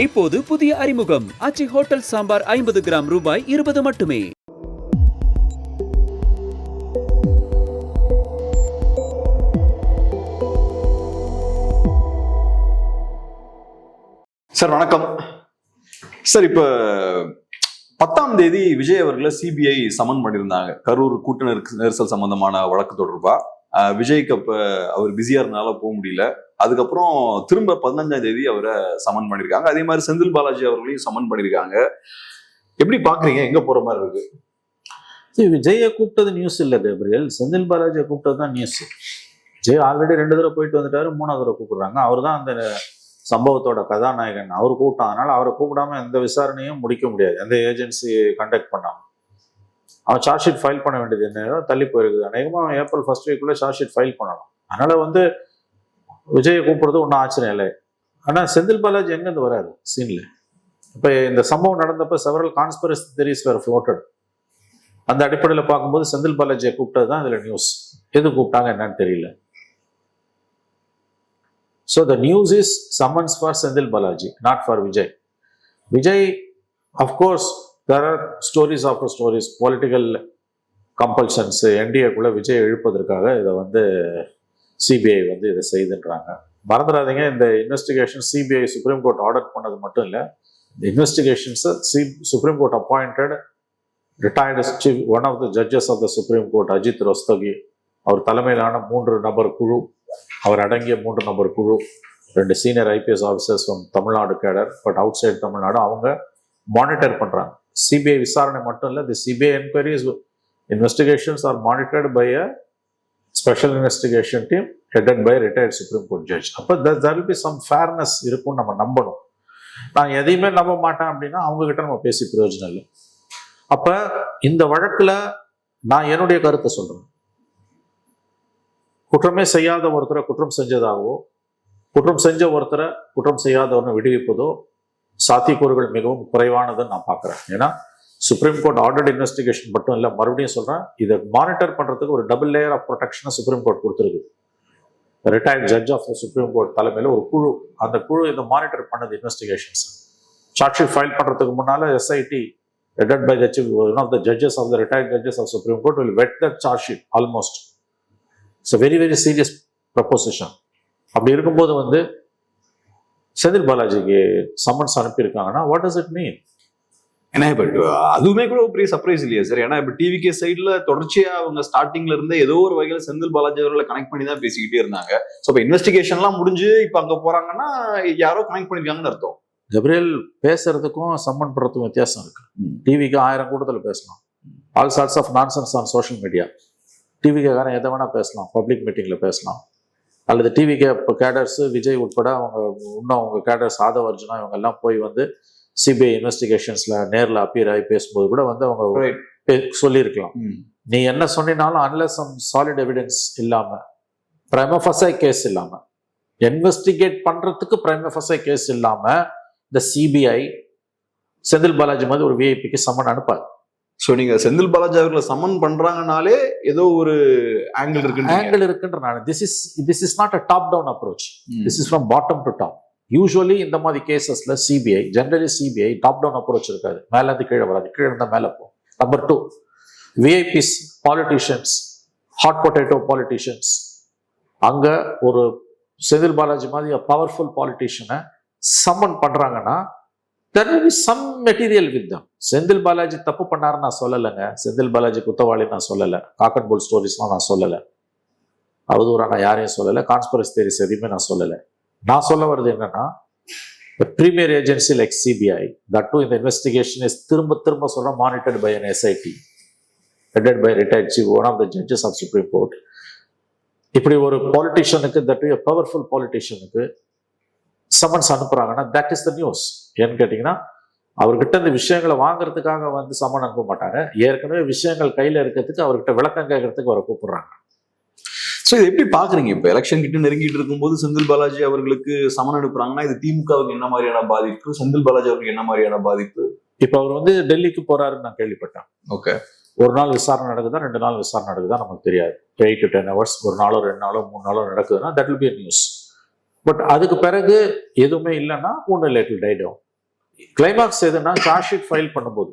இப்போது புதிய அறிமுகம் ஆச்சி ஹோட்டல் சாம்பார் 50 கிராம் ரூபாய் 20 மட்டுமே. சார் வணக்கம் சார். இப்ப 10ஆம் தேதி விஜய் அவர்களை சிபிஐ சமன் பண்ணியிருந்தாங்க கரூர் கூட்ட நெரிசல் சம்பந்தமான வழக்கு தொடர்பா. விஜய்க்கு அப்ப அவர் பிஸியா இருந்தனால போக முடியல. அதுக்கப்புறம் திரும்ப 15ஆம் தேதி அவரை சமன் பண்ணிருக்காங்க. அதே மாதிரி செந்தில் பாலாஜி அவர்களையும் சமன் பண்ணிருக்காங்க. எப்படி பாக்குறீங்க? எங்க போற மாதிரி இருக்கு? விஜயை கூப்பிட்டது நியூஸ் இல்லை கேப்ரியல், செந்தில் பாலாஜியை கூப்பிட்டது தான் நியூஸ். விஜய் ஆல்ரெடி 2 தடவை போயிட்டு வந்துட்டாரு, 3ஆவது தடவை கூப்பிடுறாங்க. அவர் தான் அந்த சம்பவத்தோட கதாநாயகன். அவர் கூப்பிட்டான், அதனால அவரை கூப்பிடாம எந்த விசாரணையும் முடிக்க முடியாது, எந்த ஏஜென்சி கண்டக்ட் பண்ணாம. அவன் சார்ஜ் ஷீட் ஃபைல் பண்ண வேண்டியது என்ன தள்ளி போயிருக்குது. அநேகமாக ஏப்ரல் 1st வீக்குள்ள சார்ஜ் ஷீட் ஃபைல் பண்ணணும். அதனால விஜயை கூப்பிடுறது ஒன்றும் ஆச்சரியம் இல்லை. ஆனால் செந்தில் பாலாஜி எங்கேருந்து வராது சீன்ல. இப்போ இந்த சம்பவம் நடந்தப்ப செவரல் கான்ஸ்பிரசி தியரிஸ் வேர் ஃப்ளோட்டட். அந்த அடிப்படையில் பார்க்கும்போது செந்தில் பாலாஜியை கூப்பிட்டது தான் இதில் நியூஸ். எது கூப்பிட்டாங்க என்னன்னு தெரியல. So the news is summons for Sendil Balaji, not for Vijay. Vijay, of course, there are stories after stories, political compulsions. NDA குள்ள விஜய் இழுப்பதற்காக இதை சிபிஐ இதை செய்துன்றாங்க. மறந்துடாதீங்க, இந்த investigation CBI Supreme Court order பண்ணது மட்டும் இல்லை. இந்த investigations Supreme Court appointed retired chief one of the judges of the Supreme Court Ajit Rastogi அவர் தலைமையிலான 3 நபர் குழு, அவர் அடங்கிய 3 நபர் குழு, 2 senior IPS officers Tamil Nadu cadre, but outside Tamil Nadu, அவங்க மானிட்டர் பண்றாங்க. சிபிஐ விசாரணை மட்டும் இல்லை, the CBI enquiries investigations are monitored by a special investigation team headed by retired Supreme Court judge. அப்போ there will be some fairness இருக்கும்னு நம்ம நம்பணும். நான் எதையுமே நம்ப மாட்டேன் அப்படின்னா அவங்க கிட்ட நம்ம பேசி பிரயோஜனம் இல்லை. அப்ப இந்த வழக்குல நான் என்னுடைய கருத்தை சொல்றேன். குற்றமே செய்யாத ஒருத்தரை குற்றம் செஞ்சதாகவோ, குற்றம் செஞ்ச ஒருத்தரை குற்றம் செய்யாதவனை விடுவிப்பதோ சாத்தியக்கூறுகள் மிகவும் குறைவானதுன்னு நான் பார்க்குறேன். ஏன்னா சுப்ரீம் கோர்ட் ஆர்டர்ட் இன்வெஸ்டிகேஷன் மட்டும் இல்லை, மறுபடியும் சொல்கிறேன், இதை மானிட்டர் பண்ணுறதுக்கு ஒரு டபுள் லேயர் ஆஃப் ப்ரொடெக்ஷனை சுப்ரீம் கோர்ட் கொடுத்துருக்கு. Retired judge of the Supreme Court தலைமையில் ஒரு குழு, அந்த குழு இதை மானிட்டர் பண்ணது இன்வெஸ்டிகேஷன்ஸ். சார்ஜ் ஷீட் ஃபைல் பண்ணுறதுக்கு முன்னால் SIT headed by the chief one of the judges of the retired judges of Supreme Court will vet the charge sheet almost. It's very very serious proposition. அப்படி இருக்கும்போது செந்தில் பாலாஜிக்கு summons அனுப்பியிருக்காங்கன்னா what does it mean? ஏன்னா இப்ப அதுவுமே கூட ஒரு பெரிய சர்ப்ரைஸ் இல்லையா சார்? ஏன்னா இப்ப டிவிகே சைட்ல தொடர்ச்சியா அவங்க ஸ்டார்டிங்ல இருந்தே ஏதோ ஒரு வகையில செந்தில் பாலாஜி அவர்களை கனெக்ட் பண்ணி தான் பேசிக்கிட்டே இருந்தாங்க. ஸோ இப்போ இன்வெஸ்டிகேஷன் எல்லாம் முடிஞ்சு இப்ப அங்க போறாங்கன்னா யாரோ கனெக்ட் பண்ணிருக்காங்கன்னு அர்த்தம். கபிரியல் பேசுறதுக்கும் சம்மன் பண்றதுக்கும் வித்தியாசம் இருக்கு. டிவிக்கு 1000 கூட்டத்தில் பேசலாம், all sorts of nonsense on social media. டிவிக்காரன் எதை வேணா பேசலாம், பப்ளிக் மீட்டிங்ல பேசலாம். அல்லது டிவிக்கு இப்போ கேடர்ஸ் விஜய் உட்பட அவங்க கேடர்ஸ் ஆதவ அர்ஜுனா இவங்க எல்லாம் போய் சிபிஐ இன்வெஸ்டிகேஷன்ஸ்ல நேரில் அப்பியர் ஆகி பேசும்போது கூட அவங்க சொல்லியிருக்கலாம், நீ என்ன சொன்னாலும் அன்லெஸ் சம் சாலிட் எவிடன்ஸ் இல்லாம, பிரைமா ஃபஸை கேஸ் இல்லாம, இன்வெஸ்டிகேட் பண்றதுக்கு பிரைமா ஃபஸை கேஸ் இல்லாம இந்த சிபிஐ செந்தில் பாலாஜி மாதிரி ஒரு விஐபிக்கு சம்மன் அனுப்பாது. ஸோ நீங்க செந்தில் பாலாஜி அவர்களை சம்மன் பண்றாங்கனாலே ஏதோ ஒரு ஆங்கிள் இருக்குன்ற நான் this is not a top down approach, this is from bottom to top. Usually இந்த மாதிரி கேசஸ்ல சிபிஐ டாப் டவுன் அப்ரோச் இருக்காது, மேல இருந்து கீழே வராது, கீழே இருந்தா மேல போகும். Number 2, VIPs politicians, hot potato politicians, அங்க ஒரு செந்தில் பாலாஜி மாதிரி பவர்ஃபுல் பாலிட்டிஷியனை சம்மன் பண்றாங்கன்னா there will be some material with them. Senthil Balaji தப்பு பண்ணாருன்னு நான் சொல்லலைங்க, செந்தில் பாலாஜி குத்தவாளி நான் சொல்லலை, காக் அண்ட் புல் ஸ்டோரிஸ்லாம் நான் சொல்லலை, அவதூறா நான் யாரையும் சொல்லலை, கான்ஸ்பிரசி தியரிஸ் எதையுமே நான் சொல்லலை. நான் சொல்ல வருது என்னன்னா, premier agency like CBI, that too in the investigation is திரும்ப சொல்ற monitored by an SIT headed by retired chief one of the judges of Supreme Court. இப்படி ஒரு பாலிட்டிஷியனுக்கு, that too a powerful politicianக்கு சம்மன்ஸ் அனுப்புறாங்கன்னா that is the news. ஏன்னு கேட்டீங்கன்னா, அவர்கிட்ட இந்த விஷயங்களை வாங்குறதுக்காக சம்மன் அனுப்ப மாட்டாங்க, ஏற்கனவே விஷயங்கள் கையில இருக்கிறதுக்கு அவர்கிட்ட விளக்கம் கேட்கறதுக்கு அவரை கூப்பிடுறாங்க. ஸோ இது எப்படி பாக்குறீங்க? இப்போ எலெக்ஷன் கிட்ட நெருங்கிட்டு இருக்கும்போது செந்தில் பாலாஜி அவர்களுக்கு சமன் அனுப்புறாங்கன்னா இது திமுகவுக்கு என்ன மாதிரியான பாதிப்பு, செந்தில் பாலாஜி அவருக்கு என்ன மாதிரியான பாதிப்பு? இப்போ அவர் டெல்லிக்கு போறாருன்னு நான் கேள்விப்பட்டேன். ஓகே, ஒரு நாள் விசாரணை நடக்குதா, 2 நாள் விசாரணை நடக்குதா நமக்கு தெரியாது. 8 to 10 hours, ஒரு நாளோ 2 நாளோ 3 நாளோ நடக்குதுன்னா that will be a news. But அதுக்கு பிறகு எதுவுமே இல்லைன்னா ஒன்றும் இல்லை, it will die down. Climax எதுனா சார்ஜ் ஷீட் ஃபைல் பண்ணும்போது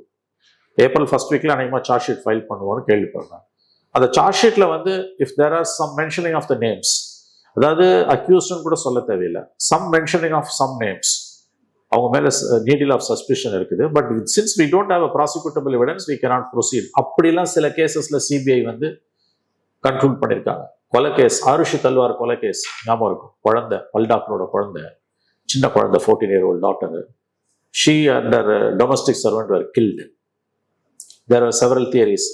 ஏப்ரல் ஃபர்ஸ்ட் வீக்ல அநேகமாக சார்ஜ் ஷீட் ஃபைல் பண்ணுவோம்னு கேள்விப்படுறேன். அந்த சார்ஜ் ஷீட்ல வந்து if there are some mentioning of the names, அதாவது அக்யூஸ்ட்னு கூட சொல்ல தேவையில்லை, some mentioning of some names, அவங்க மேல நீடில் ஆஃப் சஸ்பிஷன் இருக்குது. But since we don't have a prosecutable evidence we cannot proceed. அப்படிலாம் சில கேசஸ்ல சிபிஐ வந்து கன்க்ளூட் பண்ணியிருக்காங்க. கொலை கேஸ், ஆருஷி தல்வார் கொலை கேஸ் ஞாபகம் இருக்கும். குழந்தை, பல் டாக்டரோட குழந்தை, சின்ன குழந்தை, 14-year-old daughter, she under domestic servant were killed. There were several theories.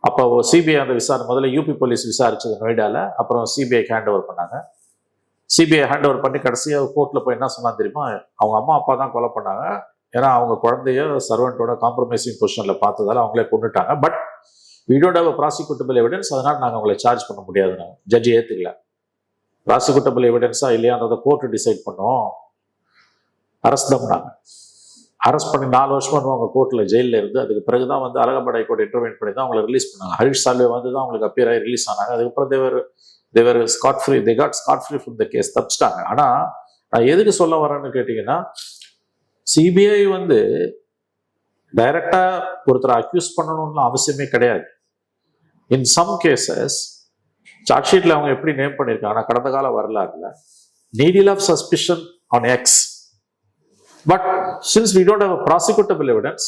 அப்போ சிபிஐ அந்த விசாரணை முதல்ல யூபி போலீஸ் விசாரிச்சது நொய்டால, அப்புறம் சிபிஐ ஹேண்ட் ஓவர் பண்ணாங்க. சிபிஐ ஹேண்ட் ஓவர் பண்ணி கடைசியாக கோர்ட்டில் போய் என்ன சொன்னா தெரியுமா, அவங்க அம்மா அப்பா தான் கொலை பண்ணாங்க, ஏன்னா அவங்க குழந்தைய சர்வெண்டோட காம்ப்ரமைசிங் பொசிஷனில் பார்த்ததால அவங்களே கொண்டுட்டாங்க. But we don't have a prosecutable evidence, அதனால நாங்கள் அவங்களை சார்ஜ் பண்ண முடியாது. நாங்கள் ஜட்ஜி ஏற்றுக்கல. ப்ராசிக்யூட்டபிள் எவிடன்ஸா இல்லையான்றதை கோர்ட்டு டிசைட் பண்ணோம். அரெஸ்ட் பண்ணாங்க. அரெஸ்ட் பண்ணி 4 வருஷமா அவங்க கோர்ட்டில் ஜெயிலில் இருந்து அதுக்கு பிறகுதான் வந்து அலகாபாத் ஹைகோர்ட் இன்டர்வென்ட் பண்ணி தான் அவங்களை ரிலீஸ் பண்ணாங்க. ஹரிஷ் சால்வே வந்து தான் அவங்களுக்கு அப்பியர் ஆகி ரிலீஸ் ஆனாங்க. அதுக்கப்புறம் they were scot free, they got scot free from the case, தப்பிச்சிட்டாங்க. ஆனால் நான் எதுக்கு சொல்ல வரேன்னு கேட்டிங்கன்னா, சிபிஐ வந்து டைரக்டா ஒருத்தரை அக்யூஸ் பண்ணணும்னு அவசியமே கிடையாது. இன் சம் கேசஸ் சார்ஜ் ஷீட்ல அவங்க எப்படி நேம் பண்ணியிருக்காங்க, கடந்த கால வரலாறுல needle of suspicion on X, but since we don't have a prosecutable evidence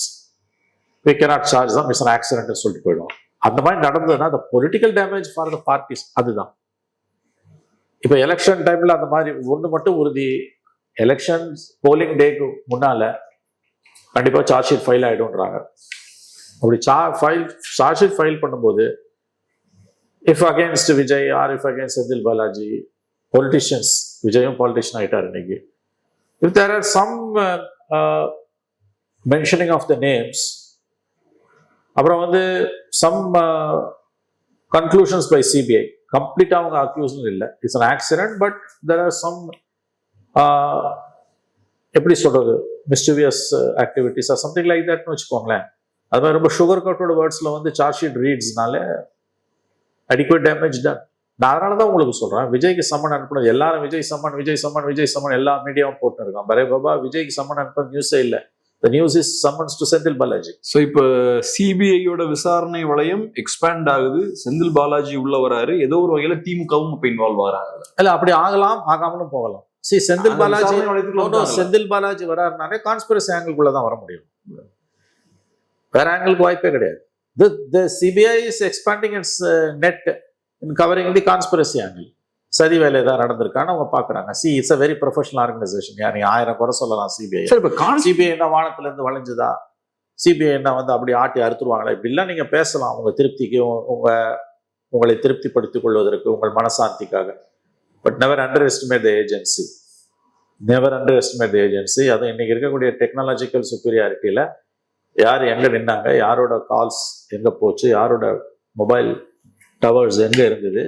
we cannot charge them, it's an accident ன்னு சொல்லிட்டு போயிடும். அந்த மாதிரி நடந்ததுன்னா the political damage for the parties, அதுதான். இப்போ எலெக்ஷன் டைம்ல அந்த மாதிரி ஒன்று மட்டும் உறுதி, எலெக்ஷன் போலிங் டேக்கு முன்னால கண்டிப்பா சார்ஜ் ஷீட் ஃபைல் ஆயிடும்ன்றாங்க. அப்படி சார்ஜ் ஷீட் ஃபைல் பண்ணும்போது if against Vijay or if against Senthil Balaji, politicians, விஜயும் பாலிட்டிஷியன் ஆயிட்டார் இன்னைக்கு, if there are some mentioning of the names, அப்புறம் வந்து சம் கன்க்ளூஷன்ஸ் பை சிபிஐ, கம்ப்ளீட்டா அவங்க அக்யூஷன் இல்லை, it's an accident, but there are some எப்படி சொல்றது mischievous activities or something like தட்னு வச்சுக்கோங்களேன். அது மாதிரி ரொம்ப சுகர் கோட்டோட வேர்ட்ஸ்ல வந்து சார்ஜ் ஷீட் ரீட்ஸ்னால அடிக்குவேட் டேமேஜ் டன். நான் அதனால தான் உங்களுக்கு சொல்றேன், விஜய்க்கு சம்மன் அனுப்பணும், எல்லாரும் Vijay summon Vijay summon Vijay summon எல்லா மீடியாவும் போட்டு இருக்கான். பரே பாபா விஜய்க்கு சம்மன் அனுப்ப நியூஸே இல்லை. The news is summons to Senthil Balaji. So இப்போ சிபிஐயோட விசாரணை வளையம் எக்ஸ்பேண்ட் ஆகுது, செந்தில் பாலாஜி உள்ள வராரு, ஏதோ ஒரு வகையில திமுகவும் இப்போ இன்வால்வ் ஆகிறாங்க. இல்ல அப்படி ஆகலாம், ஆகாமலும் போகலாம். செந்தில் பாலாஜி வராருனாலே கான்ஸ்பிரசி ஆங்கிள்குள்ளதான் வர முடியும், வேற ஆங்கிளுக்கு வாய்ப்பே கிடையாது. The CBI is expanding its net in covering the conspiracy angle. சதி வேலை தான் நடந்திருக்கான்னு அவங்க பாக்குறாங்க. It's a very professional organization. நீ 1000 குறை சொல்லலாம் சிபிஐ. சிபிஐ என்ன வானத்துல இருந்து வளைஞ்சுதா, சிபிஐ என்ன வந்து அப்படி ஆட்டி அறுத்துருவாங்களா, இப்படிலாம் நீங்க பேசலாம் உங்க திருப்திக்கு, உங்களை திருப்திப்படுத்திக் கொள்வதற்கு, உங்கள் மனசாந்திக்காக. But never underestimate the agency, never underestimate the agency. அதுவும் இன்னைக்கு இருக்கக்கூடிய டெக்னாலஜிக்கல் சுப்பீரியாரிட்டியில யார் எங்க நின்னாங்க, யாரோட கால்ஸ் எங்க போச்சு, யாரோட மொபைல் டவர்ஸ் எங்க இருந்தது,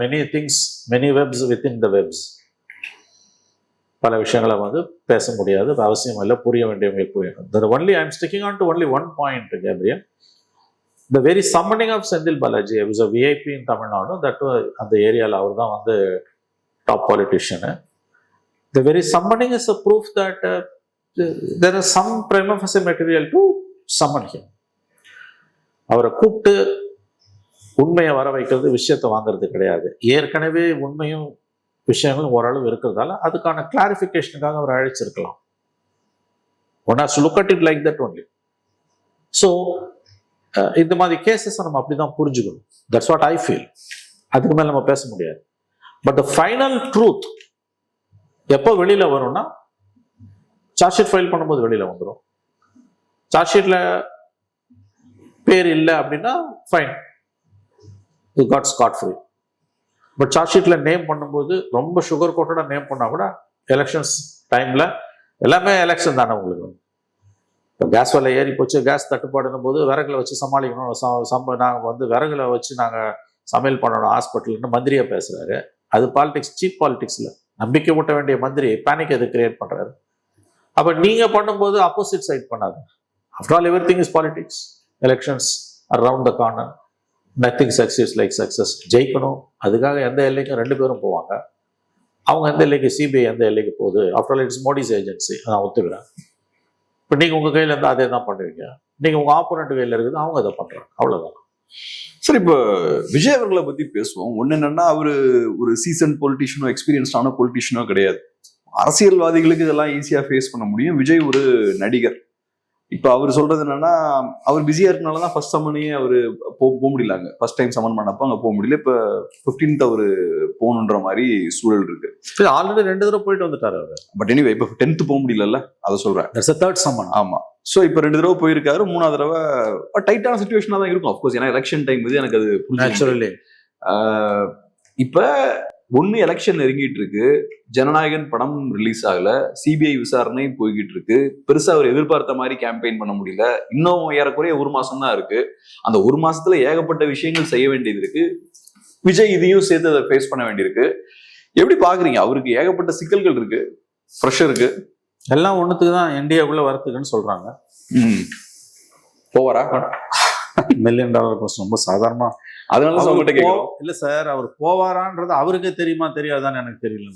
many things, many webs within the webs. பல விஷயங்களை வந்து பேச முடியாது, அவசியம் இல்லை, புரிய வேண்டியவங்களுக்கு புரியணும். Only I am sticking on to only one point Gabriel. The very summoning of Senthil Balaji was a VIP in Tamil Nadu. That அந்த ஏரியாவில் அவர் தான் வந்து top பாலிட்டிஷியனு. The very summoning is a proof that there is some prima facie material to summon him. அவரை கூப்பிட்டு உண்மையை வர வைக்கிறது, விஷயத்தை வாங்குறது கிடையாது. ஏற்கனவே உண்மையும் விஷயங்களும் ஓரளவு இருக்கிறதால அதுக்கான கிளாரிஃபிகேஷனுக்காக அவர் அழைச்சிருக்கலாம். One has to look at it like that only. So இந்த மாதிரி கேசஸ் நம்ம அப்படிதான் புரிஞ்சுக்கணும். That's what I feel. அதுக்கு மேல நம்ம பேச முடியாது. பட் த ஃபைனல் ட்ரூத் எப்போ வெளியில வரும்னா, சார்ஜ் ஷீட் ஃபைல் பண்ணும்போது வெளியில வந்துடும். சார்ஜ் ஷீட்ல பேர் இல்லை அப்படின்னா fine, you got scot free. But charge ஷீட்ல நேம் பண்ணும்போது ரொம்ப சுகர் கோட்டோட நேம் பண்ணா கூட எலெக்ஷன்ஸ் டைம்ல எல்லாமே எலெக்ஷன் தானே உங்களுக்கு. இப்போ கேஸ் விலை ஏறி போச்சு, கேஸ் தட்டுப்பாடுன்னும் போது விறகுல வச்சு சமாளிக்கணும். நாங்கள் வந்து விறகுல வச்சு நாங்கள் சமையல் பண்ணணும் ஹாஸ்பிட்டல்னு மந்திரியா பேசுறாரு. அது பாலிடிக்ஸ், சீப் பாலிடிக்ஸ்ல நம்பிக்கை ஊட்ட வேண்டிய மந்திரி பேனிக் எது கிரியேட் பண்றாரு. அப்ப நீங்க பண்ணும்போது ஆப்போசிட் சைட் பண்ணாது. After all every thing is politics. Elections around the corner, nothing success like success. ஜெயிக்கணும், அதுக்காக எந்த எல்லைக்கும் 2 பேரும் போவாங்க. அவங்க எந்த எல்லைக்கு, சிபிஐ எந்த எல்லைக்கு போகுது? After all it's Modi's agency, நான் ஒத்துக்கிறேன். இப்போ நீங்கள் உங்கள் கையில் இருந்தால் அதே தான் பண்ணுவீங்க, நீங்கள் உங்கள் ஆப்போனண்ட் கையில் இருக்குது, அவங்க அதை பண்ணுறாங்க, அவ்வளோதான். சரி, இப்போ விஜய் அவர்களை பத்தி பேசுவோம். ஒண்ணு என்னன்னா, அவரு ஒரு சீசன் பொலிட்டிஷியனோ எக்ஸ்பீரியன்ஸ்டான பொலிட்டிஷியனோ கிடையாது. அரசியல்வாதிகளுக்கு இதெல்லாம் ஈஸியா ஃபேஸ் பண்ண முடியும். விஜய் ஒரு நடிகர். இப்ப அவர் சொல்றது என்னன்னா, அவர் பிஸியா இருக்கனாலதான் ஃபர்ஸ்ட் சம்மனையே அவரு போக முடியல. ஃபர்ஸ்ட் டைம் சம்மன் பண்ணப்ப அங்க போக முடியல. இப்ப 15th அவரு போகணுன்ற மாதிரி சூழல் இருக்கு. ஆல்ரெடி 2 தடவை போயிட்டு வந்துட்டாரு அவரு. பட் எனிவே இப்ப 10th போக முடியல, அதை சொல்றேன். Third summon. ஆமா. சோ இப்ப 2 தடவை போயிருக்காரு. 3ஆவது தடவை டைட்டான சிச்சுவேஷனா தான் இருக்கும். அப்கோர்ஸ், ஏன்னா எலெக்ஷன் டைம் இது எனக்கு அது நேச்சுரலி. இப்ப ஒன்னு எலெக்ஷன் நெருங்கிட்டு இருக்கு, ஜனநாயகன் படம் ரிலீஸ் ஆகல, சிபிஐ விசாரணை போய்கிட்டு இருக்கு, பெருசா அவர் எதிர்பார்த்த மாதிரி கேம்பெயின் பண்ண முடியல. இன்னும் ஏறக்குறைய 1 மாசம் தான் இருக்கு. அந்த 1 மாசத்துல ஏகப்பட்ட விஷயங்கள் செய்ய வேண்டியது இருக்கு. விஜய் இதையும் சேர்த்து அதை ஃபேஸ் பண்ண வேண்டியிருக்கு. எப்படி பாக்குறீங்க? அவருக்கு ஏகப்பட்ட சிக்கல்கள் இருக்கு, ப்ரெஷர் இருக்கு. எல்லாம் ஒண்ணுத்துக்கு தான் இந்தியாவுக்குள்ள வரத்துக்குன்னு சொல்றாங்க. போவாரா? $1 மில்லியன் கொஸ்டின், ரொம்ப சாதாரணமா. அதனால உங்ககிட்ட கேட்கிறோம். இல்ல சார், அவர் போவாரான்றது அவருக்கே தெரியுமா தெரியாதான்னு எனக்கு தெரியல.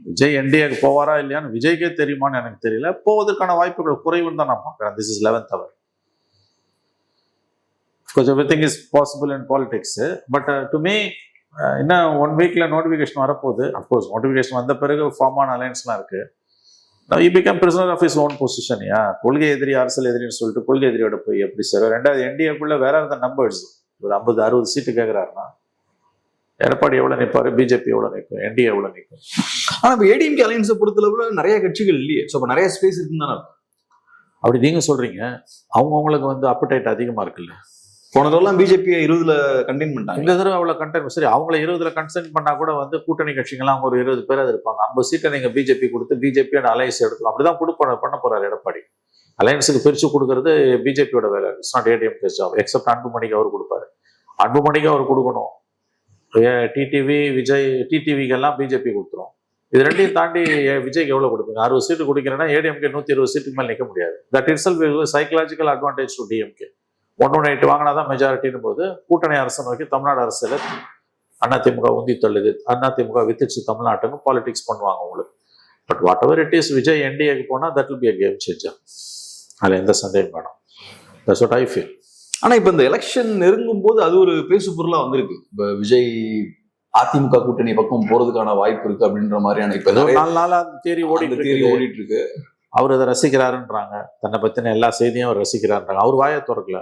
விஜய் என்டிஏக்கு போவாரா இல்லையான்னு விஜய்க்கே தெரியுமான்னு எனக்கு தெரியல. போவதற்கான வாய்ப்புகள் குறைவுன்னு தான் நான் பார்க்குறேன். This is 11th hour. Because everything is possible in politics. But to me, இன்னும் 1 weekல நோட்டிஃபிகேஷன் வரப்போகுது. அப்கோர்ஸ் நோட்டிஃபிகேஷன் வந்த பிறகு ஃபார்ம் ஆன அலைன்ஸ்லாம் இருக்கு. Now he became prisoner of his own position. கொள்கை எதிரி, அரசியல் எதிரின்னு சொல்லிட்டு கொள்கை எதிரியோட போய் எப்படி சார்? 2வது என்டிஏக்குள்ள வேற இருந்த நம்பர்ஸ் ஒரு 50-60 சீட்டு கேட்கிறாருன்னா, எடப்பாடி எவ்வளவு நிற்பாரு, பிஜேபி எவ்வளவு நிற்கும், என்டிஏ எவ்வளவு நிற்கும்? ஆனா இப்ப ஏடிஎம்கே அலையன்ஸை பொறுத்தளவுல நிறைய கட்சிகள் இல்லையே. ஸோ அப்ப நிறைய ஸ்பேஸ் இருக்குன்னு தானே அப்படி நீங்க சொல்றீங்க. அவங்களுக்கு அப்படைட் அதிகமா இருக்குல்ல. போன தடவை பிஜேபி 20ல கண்டெயின் பண்ணாங்க. இந்த தடவை அவ்வளவு கண்டெயின். சரி, அவங்கள 20ல கன்சென்ட் பண்ணா கூட கூட்டணி கட்சிகள்லாம் ஒரு 20 பேர் இருப்பாங்க. 50 சீட்டை நீங்க பிஜேபி கொடுத்து பிஜேபியோட அலையன்ஸ் எடுத்துக்கலாம். அப்படிதான் பண்ண போறாரு எடப்பாடி. அலையன்ஸுக்கு பிரிச்சு கொடுக்கறது பிஜேபியோட வேலை. It's not ADMK job. Except அன்புமணிக்கு அவர் கொடுப்பாரு. அன்புமணிக்கு அவர் கொடுக்கணும். டிடிவி, விஜய், டிடிவிக்கெல்லாம் பிஜேபி கொடுத்துரும். இது ரெண்டையும் தாண்டி விஜய்க்கு எவ்வளவு கொடுப்பீங்க? 60 சீட்டு கொடுக்கிறேன்னா ஏடிஎம்கே 120 சீட்டுக்கு மேலே நிற்க முடியாது. That it self psychological advantage to DMK. 118 வாங்கினாதான் மெஜாரிட்டின்னு போது கூட்டணி அரசு நோக்கி தமிழ்நாடு அரசியல அதிமுக உந்தி தள்ளுது. அதிமுக வித்துச்சு தமிழ்நாட்டுக்கு பாலிடிக்ஸ் பண்ணுவாங்க உங்களுக்கு. But whatever it is, Vijay என்டிஏக்கு போனா that will be a game changer. அதுல எந்த சந்தேகம் வேணும். That's what I feel. ஆனா இப்ப இந்த எலெக்ஷன் நெருங்கும் போது அது ஒரு பேசு பொருளா வந்திருக்கு. இப்ப விஜய் அதிமுக கூட்டணி பக்கம் போறதுக்கான வாய்ப்பு இருக்கு அப்படின்ற மாதிரியான இப்ப 4 நாளா தேரி ஓடிட்டு இருக்கு. அவர் அதை ரசிக்கிறாருன்றாங்க. தன்னை பத்தின எல்லா செய்தியும் அவர் ரசிக்கிறாருன்றாங்க. அவர் வாயை திறக்கல.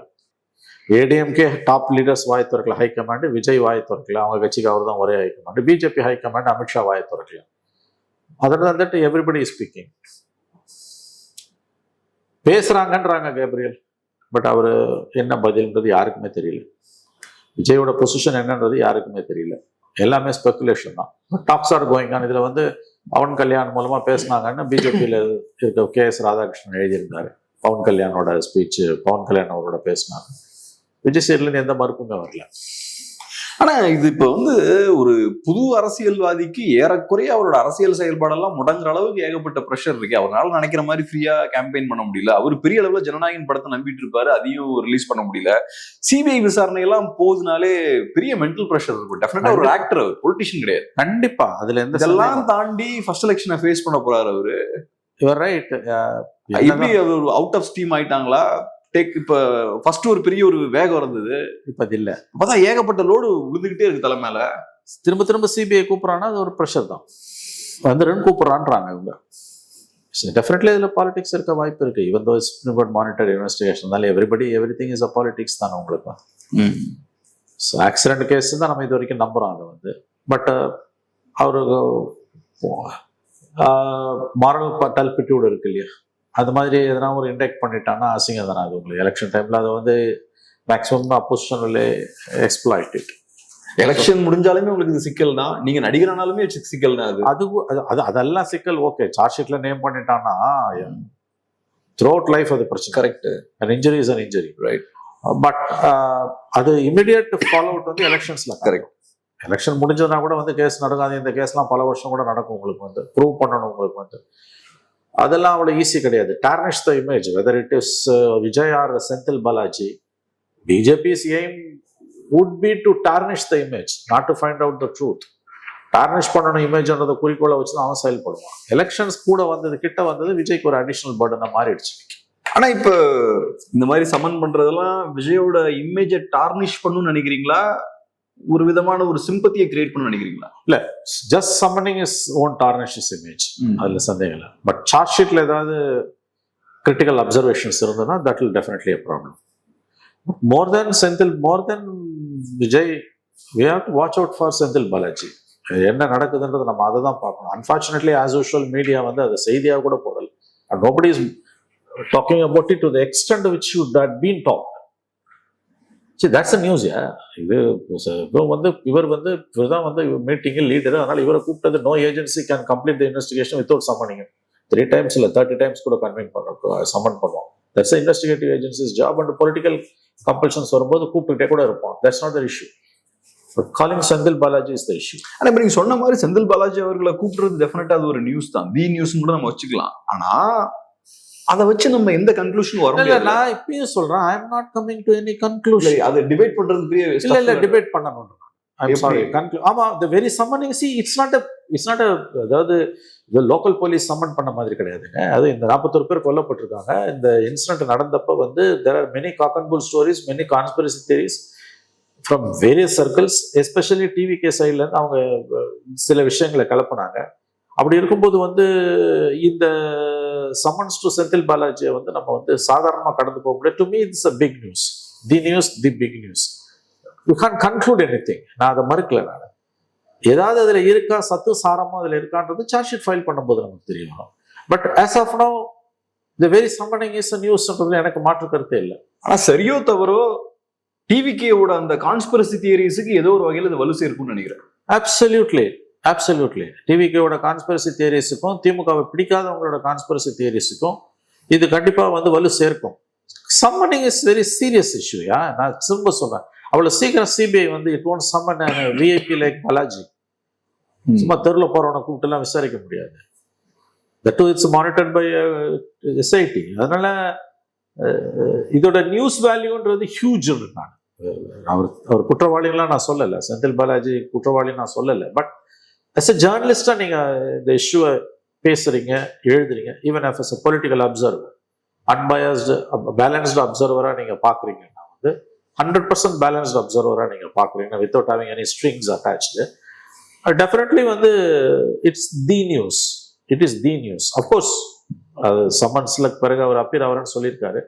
ஏடிஎம்கே டாப் லீடர்ஸ் வாயை திறக்கல ஹைகமாண்ட். விஜய் வாயை திறக்கல. அவங்க கட்சிக்கு அவர் தான் ஒரே ஹைகமாண்ட். பிஜேபி ஹைகமாண்ட் அமித்ஷா வாயை திறக்கல. அதனால தட் எவ்ரிபடி இஸ் ஸ்பீக்கிங். பேசுறாங்கன்றாங்க கேப்ரியல். பட் அவர் என்ன பதில்ன்றது யாருக்குமே தெரியல. விஜயோட பொசிஷன் என்னன்றது யாருக்குமே தெரியல. எல்லாமே ஸ்பெகுலேஷன் தான். Talks are going on. இதுல பவன் கல்யாண் மூலமா பேசினாங்கன்னு பிஜேபியில இருக்க KS ராதாகிருஷ்ணன் எழுதியிருந்தாரு. பவன் கல்யாணோட ஸ்பீச், பவன் கல்யாண் அவரோட பேசினாங்க. விஜய் சைட்ல எந்த மறுப்புமே வரல. ஆனா இது இப்ப ஒரு புது அரசியல்வாதிக்கு ஏறக்குறைய அவரோட அரசியல் செயல்பாடெல்லாம் முடங்குற அளவுக்கு ஏகப்பட்ட ப்ரெஷர் இருக்கு. அவரால் நினைக்கிற மாதிரி ஃப்ரீயா கேம்பெயின் பண்ண முடியல. அவர் பெரிய அளவுல ஜனநாயகன் படத்தை நம்பிட்டு இருப்பாரு, அதையும் ரிலீஸ் பண்ண முடியல. சிபிஐ விசாரணை எல்லாம் போகுதுனாலே பெரிய மென்டல் ப்ரெஷர் இருக்கும். டெஃபினட்டா ஒரு ஆக்டர், அவர் பொலிட்டிஷியன் கிடையாது. கண்டிப்பா அதுல இதெல்லாம் தாண்டி ஃபர்ஸ்ட் எலெக்ஷனை ஃபேஸ் பண்ண போறாரு அவரு. Your right. எப்படி அவர் அவுட் ஆஃப் ஸ்டீம் ஆயிட்டாங்களா? இப்ப ஃபர்ஸ்ட் ஒரு பெரிய ஒரு வேகம் இருந்தது, இப்ப அது இல்ல. அப்பதான் ஏகப்பட்ட லோடு விழுந்துகிட்டே இருக்கு தலை மேல. திரும்ப திரும்ப சிபிஐ கூப்பிடறான்னா அது ஒரு ப்ரெஷர் தான். கூப்பிடறான்றாங்க இவங்க. டெஃபினெட்லி இதுல பாலிடிக்ஸ் இருக்க வாய்ப்பு இருக்கு. Even though supreme court monitor investigation, everything is a politics தானே உங்களுக்கு. ஸோ ஆக்சிடென்ட் கேஸ் தான் நம்ம இது வரைக்கும் நம்புறோம். அதை பட் அவருக்கு மாரல் டல்பிட்யூட் இருக்கு இல்லையா, அது மாதிரி எதனா ஒரு இன்டெக்ட் பண்ணிட்டான்னா அசிங்கம் தானே அது உங்களுக்கு. எலெக்ஷன் டைம்ல அதை maximum opposition exploit it. Election முடிஞ்சாலுமே உங்களுக்கு இது சிக்கல் தான். நீங்க நடிகரானாலுமே சிக்கல் தான். அது அதெல்லாம் சிக்கல். ஓகே, சார்ஜ் ஷீட்ல நேம் பண்ணிட்டான்னா த்ரூ அவுட் லைஃப் அது பிரச்சனை. Correct. Injury is an injury, right. But அது இமிடியேட் ஃபாலோ அவுட் எலெக்ஷன்ஸ்ல. கரெக்ட். எலெக்ஷன் முடிஞ்சதுனா கூட கேஸ் நடக்காது. இந்த கேஸ்லாம் பல வருஷம் கூட நடக்கும். உங்களுக்கு ப்ரூவ் பண்ணணும். உங்களுக்கு அதெல்லாம் அவ்வளோ ஈஸி கிடையாது. Tarnish the image, whether it is Vijay or Senthil Balaji. BJP's aim would be to tarnish the image, not to find out the truth. Tarnish பண்ணணும் இமேஜ்ன்றத குறிக்கோளை வச்சு தான் அவன் செயல்படுவான். எலெக்ஷன்ஸ் கூட வந்தது, கிட்ட வந்தது, விஜய்க்கு ஒரு அடிஷனல் பர்டனை மாறிடுச்சு. ஆனா இப்ப இந்த மாதிரி சமன் பண்றதெல்லாம் விஜயோட இமேஜை டார்னிஷ் பண்ணணும்னு நினைக்கிறீங்களா, ஒரு விதமான ஒரு சிம்பத்தியை கிரியேட் பண்ணணும்னு நினைக்கிறீங்களா? இல்ல, just summoning is own tarnish is image, அதுல சந்தேகம் இல்லை. பட் சார்ஜ் ஷீட்ல ஏதாவது கிரிட்டிக்கல் அப்சர்வேஷன்ஸ் இருந்ததுன்னா that will definitely a problem. More than Senthil, more than Vijay, we have to watch out for Senthil Balaji. என்ன நடக்குதுன்றது நம்ம அதை தான் பார்க்கணும். அன்ஃபார்ச்சுனேட்லி ஆஸ் யூஷுவல் மீடியா வந்து அதை செய்தியாக கூட போடல. And nobody is talking about it to the extent which should have been talked. See, that's the news. இது வந்து இவர் தான் வந்து மீட்டிங்கில் லீடர், அதனால இவரை கூப்பிட்டது no agency can complete the investigation without summoning. 3 times இல்லை 30 times கூட கன்வீன் சம்மன் பண்ணுவோம். That's investigative agencies job. And political compulsions வரும்போது கூப்பிட்டுக்கிட்டே கூட இருப்போம். That's not the issue. But calling Senthil Balaji is the issue. ஆனா இப்ப நீங்க சொன்ன மாதிரி செந்தில் பாலாஜி அவர்களை கூப்பிடுறது டெஃபினட்டா அது ஒரு நியூஸ் தான், தி நியூஸ் கூட நம்ம வச்சுக்கலாம். ஆனா அதை வச்சு நம்ம எந்த கன்க்ளூஷன் வர முடியாது. நான் இப்பயும் சொல்றேன், I am not coming to any conclusion. அதை டிபேட் பண்றது பெரிய இல்ல டிபேட் பண்ணணும். ஆமா, the very summoning, see, it's not a அதாவது இது லோக்கல் போலீஸ் சம்மன் பண்ண மாதிரி கிடையாதுங்க. அது இந்த 41 பேர் கொல்லப்பட்டிருக்காங்க. இந்த இன்சிடென்ட் நடந்தப்ப வந்து there are many cock and bull stories, many conspiracy theories from various circles, especially TVK சைட்ல இருந்து அவங்க சில விஷயங்களை கலப்பினாங்க. அப்படி இருக்கும்போது வந்து இந்த சம்மன்ஸ் டு செந்தில் பாலாஜியை வந்து நம்ம வந்து சாதாரணமாக கடந்து போக முடியாது. To me it's a big news, the big news. You can conclude anything. நான் அதை மறுக்கல. நான் ஏதாவது அதில் இருக்கா, சத்து சாரமோ அதில் இருக்கான்றது சார்ஜ் ஷீட் ஃபைல் பண்ணும்போது நமக்கு தெரியும். But as of now the very summoning is a நியூஸ்ன்றது எனக்கு மாற்று கருத்தே இல்லை. ஆனால் சரியோ தவறோ டிவிகேவோட அந்த கான்ஸ்பிரசி தியரிஸுக்கு ஏதோ ஒரு வகையில் இது வலு சேர்க்கும்னு நினைக்கிறேன். அப்சல்யூட்லி டிவிகேவோட கான்ஸ்பிரசி தியரிஸுக்கும் திமுகவை பிடிக்காதவங்களோட கான்ஸ்பிரசி தியரிஸுக்கும் இது கண்டிப்பாக வந்து வலு சேர்க்கும். Summoning is very serious issue. நான் திரும்ப சொல்றேன், அவ்வளோ சீக்கிரம் சிபிஐ வந்து it won't summon VIP like Balaji. சும்மா தெருவில் போறவனை கூப்பிட்டுலாம் விசாரிக்க முடியாது. That too it's monitored by SIT. அதனால இதோட நியூஸ் வேல்யூன்றது ஹியூஜ். அவர் குற்றவாளிகளாம் நான் சொல்லலை, செந்தில் பாலாஜி குற்றவாளி நான் சொல்லலை. பட் as a ஜேர்னலிஸ்டா நீங்க இந்த இஷ்யூவை பேசுறீங்க, எழுதுறீங்க, even as a political observer, unbiased balanced அப்சர்வரா நீங்க பாக்குறீங்கன்னா வந்து 100% பேலன்ஸ்டு அப்சர்வரா நீங்க பாக்குறீங்க without having any strings attached, definitely வந்து it's the news. It is the news. Of course அது சம்மன்ஸ்ல பிறகு அவர் அப்பீர் அவர்னு சொல்லியிருக்காரு.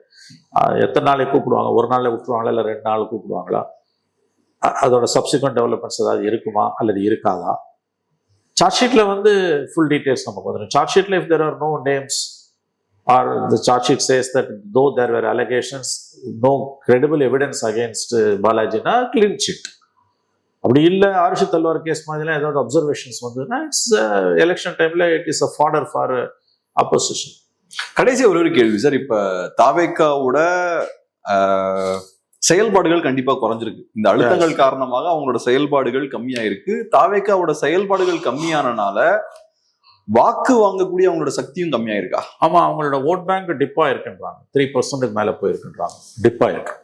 எத்தனை நாளைக்கு கூப்பிடுவாங்க, ஒரு நாளில் விட்டுருவாங்களா இல்லை 2 நாள் கூப்பிடுவாங்களா, அதோட சப்சிக்வெண்ட் டெவலப்மெண்ட்ஸ் ஏதாவது இருக்குமா அல்லது இருக்காதா? சார்ஜ் ஷீட்ல வந்து ஃபுல் டீடைல்ஸ் நமக்கு வந்துடும். சார்ஜ் ஷீட்ல if there are no names or the charge sheet says that though there were allegations, no credible evidence against பாலாஜினா கிளீன் ஷீட். அப்படி இல்லை ஆரிஷி தல்வார் கேஸ் மாதிரிலாம் ஏதாவது அப்சர்வேஷன்ஸ் வந்ததுன்னா இட்ஸ் எலெக்ஷன் டைம்ல it is a fodder for opposition. கடைசி ஒரு கேள்வி சார், இப்ப தாவேக்காவோட செயல்பாடுகள் கண்டிப்பா குறைஞ்சிருக்கு. இந்த அழுத்தங்கள் காரணமாக அவங்களோட செயல்பாடுகள் கம்மியாயிருக்கு. தாவேக்காவோட செயல்பாடுகள் கம்மியானனால வாக்கு வாங்கக்கூடிய அவங்களோட சக்தியும் கம்மியாயிருக்கா? ஆமா, அவங்களோட ஓட் பேங்க் டிப் ஆயிருக்குன்றாங்க. 3% மேல போயிருக்குன்றாங்க. டிப் ஆயிருக்கு.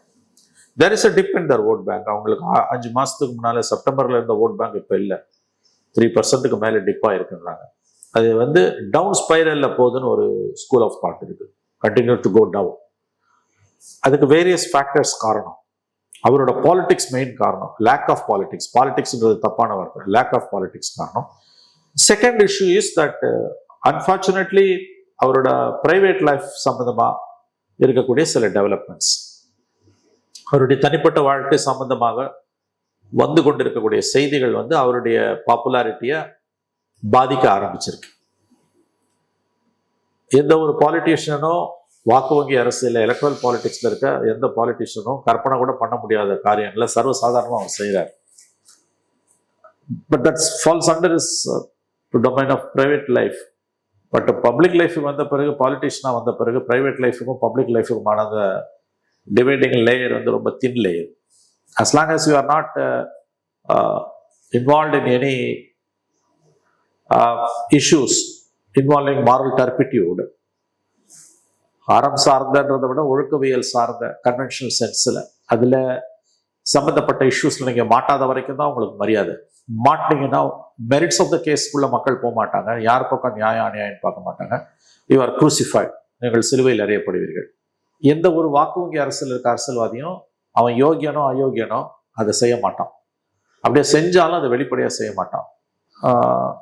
There is a dip in their vote bank. அவங்களுக்கு 5 மாசத்துக்கு முன்னால செப்டம்பர்ல இருந்த ஓட் பேங்க் இப்ப இல்ல, 3% மேல டிப் ஆயிருக்குன்றாங்க. அது வந்து டவுன் ஸ்பைரல்ல போகுதுன்னு ஒரு ஸ்கூல் ஆஃப் தாட் இருக்கு. Continue to go down. அதுக்கு வேரியஸ் ஃபேக்டர்ஸ் காரணம். அவரோட பாலிடிக்ஸ் மெயின் காரணம். Lack of politics. பாலிடிக்ஸ்ன்றது தப்பான வார்த்தை. லேக் ஆஃப் பாலிடிக்ஸ் காரணம். Second issue is that unfortunately அவரோட பிரைவேட் லைஃப் சம்பந்தமா இருக்கக்கூடிய சில டெவலப்மெண்ட்ஸ், அவருடைய தனிப்பட்ட வாழ்க்கை சம்பந்தமாக வந்து கொண்டிருக்கக்கூடிய செய்திகள் வந்து அவருடைய பாப்புலாரிட்டியை பாதிக்க ஆரம்பிச்சிருக்கு. எந்த ஒரு பாலிட்டிஷியனோ வாக்கு வங்கி அரசியல் எலக்ட்ரல் பாலிடிக்ஸ்ல இருக்க எந்த பாலிட்டிஷியனும் கற்பனை கூட பண்ண முடியாத காரியங்களை சர்வசாதாரணமாக அவர் செய்கிறார். But that's falls under his domain of private life. But public life வந்த பிறகு, பாலிட்டிஷியனாக வந்த பிறகு பிரைவேட் லைஃபுக்கும் பப்ளிக் லைஃபுக்குமான அந்த டிவைடிங் லேயர் வந்து ரொம்ப thin layer. As long as you are not involve in any issues involving moral turpitude, அறம் சார்ந்தன்றதை விட ஒழுக்கவியல் சார்ந்த கன்வென்ஷனல் சென்ஸ்ல அதுல சம்பந்தப்பட்ட இஷ்யூஸ்ல நீங்க மாட்டாத வரைக்கும் தான் உங்களுக்கு மரியாதை. மாட்டினீங்கன்னா மெரிட்ஸ் ஆஃப் த கேஸ்க்குள்ள மக்கள் போக மாட்டாங்க, யார் பக்கம் நியாயம் அநியாயம் பார்க்க மாட்டாங்க. யூ ஆர் குரூசிஃபைட், நீங்கள் சிலுவையில் அறியப்படுவீர்கள். எந்த ஒரு வாக்கு வங்கி அரசியல் இருக்க அரசியல்வாதியும் அவன் யோகியனோ அயோக்கியனோ அதை செய்ய மாட்டான். அப்படியே செஞ்சாலும் அதை வெளிப்படையாக செய்ய மாட்டான்.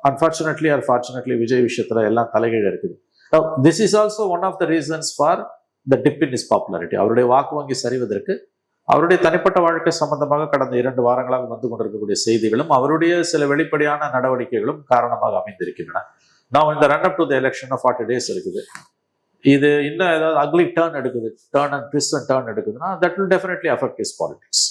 அன்ஃபார்ச்சுனேட்லி ஆர் ஃபார்ச்சுனேட்லி விஜய் விஷயத்துல எல்லாம் தலைகீழ இருக்குது. This is also one of the reasons for the dip in his popularity. அவருடைய வாக்கு வங்கி சரிவதற்கு அவருடைய தனிப்பட்ட வாழ்க்கை சம்பந்தமாக கடந்த 2 வாரங்களாக வந்து கொண்டிருக்கக்கூடிய செய்திகளும் அவருடைய சில வெளிப்படையான நடவடிக்கைகளும் காரணமாக அமைந்திருக்கின்றன. நான் இந்த run up to the election 40 days இருக்குது. இது இன்னும் ஏதாவது அக்லி டர்ன் எடுக்குது, turn and twist and turn எடுக்குதுன்னா that will definitely affect his politics.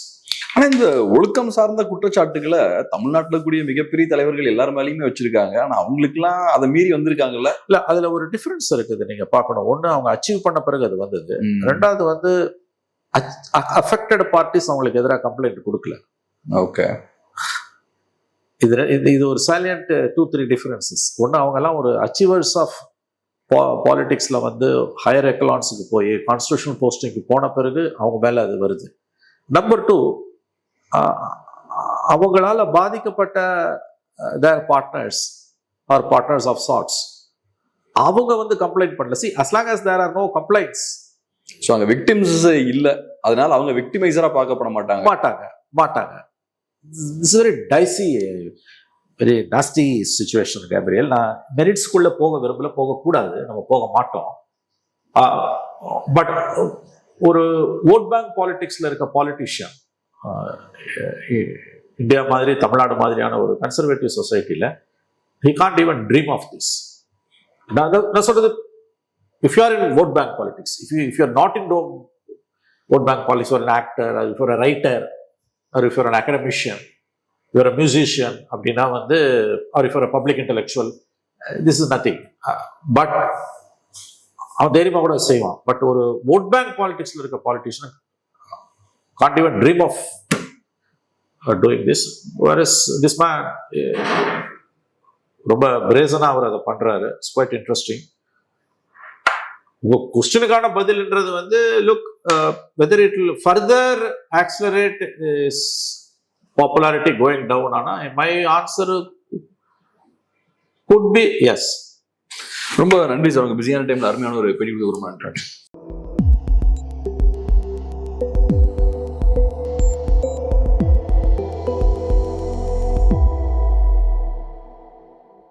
ஆனா இந்த ஒழுக்கம் சார்ந்த குற்றச்சாட்டுகளை தமிழ்நாட்டுல கூடிய மிகப்பெரிய தலைவர்கள் எல்லார் மேலேயுமே வச்சிருக்காங்க. ஆனா அவங்களுக்கு எல்லாம் அதை மீறி வந்திருக்காங்கல்ல. இல்ல, அதுல ஒரு டிஃபரன்ஸ் இருக்குது, நீங்க பார்க்கணும். ஒண்ணு, அவங்க அச்சீவ் பண்ண பிறகு அது வந்தது. ரெண்டாவது வந்து அஃபெக்டட் பார்ட்டிஸ் அவங்களுக்கு எதிராக கம்ப்ளைண்ட் கொடுக்கல. ஓகே, இது ஒரு சாலியன்ட் 2-3 டிஃபரன்சஸ். ஒன்று, அவங்க எல்லாம் ஒரு அச்சீவர்ஸ் ஆஃப் பாலிடிக்ஸ்ல வந்து ஹையர் எக்கலான்ஸுக்கு போய் கான்ஸ்டியூஷனல் போஸ்டிங்க்கு போன பிறகு அவங்க மேல அது வருது. நம்பர் 2, அவங்களால பாதிக்கப்பட்ட their partners or partners of sorts அவங்க வந்து கம்ப்ளைண்ட் பண்ணல. See, as long as there are no complaints, so அங்கே விக்டிம்ஸ் இல்லை, அதனால அவங்க விக்டிமைசரா பார்க்கப்பட மாட்டாங்க. This is very dicey, very nasty situation, Gabriel. நான் மெரிட்ஸ்குள்ள போக விரும்பல, போகக்கூடாது, நம்ம போக மாட்டோம். பட் ஒரு ஓட் பேங்க் பாலிடிக்ஸ்ல இருக்க பாலிட்டிஷியன், இந்தியா மாதிரி தமிழ்நாடு மாதிரியான ஒரு கன்சர்வேட்டிவ் சொசைட்டில he can't even dream of this. நான் சொல்றது, if you are in vote bank politics, if you are not in vote bank politics, you are an actor, or if you are a writer, or if you are an academician, you are a musician, அப்படின்னா வந்து, or if you are a public intellectual, this is nothing. But அவன் தைரியமாக கூட செய்வான். But ஒரு vote bank politicsல இருக்க politician can't even dream of doing this. Whereas this man ரொம்ப பிரேசனா அவர் அதை பண்றாரு. It's quite interesting. உங்க கொஸ்டினுக்கான பதில்ன்றது வந்து, look, whether it will further accelerate his popularity going down, ஆனா my answer could be yes. ரொம்ப நன்றி சார், உங்க பிஸியான டைம்ல அருமையான ஒரு பெரிய நன்றி.